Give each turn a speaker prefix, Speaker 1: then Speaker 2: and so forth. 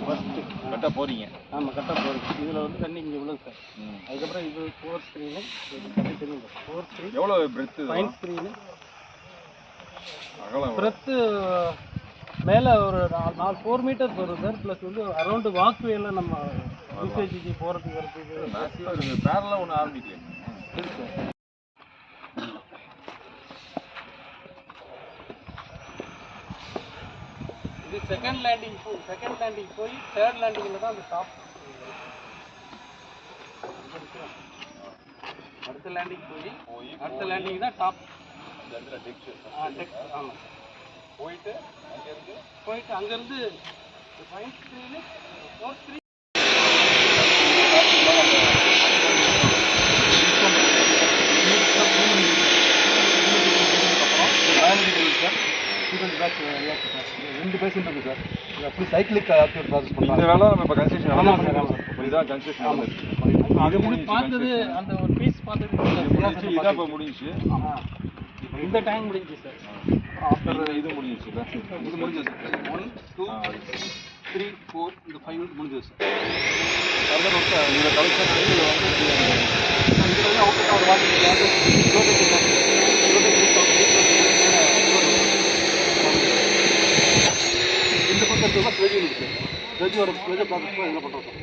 Speaker 1: First
Speaker 2: கரெக்டாக போகிறீங்க.
Speaker 1: ஆமாம், கரெக்டாக போகிறீங்க. இதில் வந்து தண்ணி இங்கே விழுது சார். அதுக்கப்புறம் இது 4 ஸ்க்ரீனு, இது தண்ணி தெரியும் 4 ஸ்க்ரீன்.
Speaker 2: எவ்வளோ பிரெத்து?
Speaker 1: 5 ஸ்க்ரீனு.
Speaker 2: அகலம்
Speaker 1: பிரெத்து மேலே ஒரு 4 மீட்டர்ஸ் வரும் சார். ப்ளஸ் வந்து அரௌண்டு வாக்வேலாம் நம்ம யூசேஜுக்கு போகிறதுக்கு வரதுக்கு
Speaker 2: மேக்ஸிமம் இருக்குது. பேரலாம் ஒன்று ஆரம்பிக்கல
Speaker 1: இருக்கு சார். இது செகண்ட் லேண்டிங் போய் தேர்ட் லேண்டிங்கில் தான் அந்த டாப். அடுத்த லேண்டிங் போய் அடுத்த லேண்டிங் தான் டாப். டெக். ஆமாம், போயிட்டு அங்கேருந்து 5 ஸ்க்ரீனு 4 ஸ்க்ரீன். ரெண்டு பேஷண்ட் இருக்குது சார். இது அப்படி சைக்கிளிக் ஆக்டிவேட் ப்ராசஸ் பண்ணுறாங்க.
Speaker 2: இந்த வேலை நம்ம இப்போ கன்ஸ்ட்ரக்ஷன்.
Speaker 1: ஆமாம் சார், ஆமாம் சார்.
Speaker 2: இதுதான் கன்ஸ்ட்ரக்ஷன்.
Speaker 1: அது பார்த்தது அந்த ஒரு பீஸ் பார்த்தது
Speaker 2: இதான் இப்போ முடிஞ்சிச்சு.
Speaker 1: இந்த டைம் முடிஞ்சிச்சு சார்.
Speaker 2: ஆஃப்டர் இது முடிஞ்சிச்சு. இது முடிஞ்சது சார்.
Speaker 1: 1 2 3 4 இந்த 5 முடிஞ்சது சார்.
Speaker 2: அதில் வந்து இதில் கலெக்ஷன் இதில் வந்து
Speaker 1: அவுட் ஒரு வாட்டி இந்த பக்கம் வெஜ் இருக்குது. வெஜ்ஜோட ப்ராசஸ் என்ன பண்ணுறோம் சார்.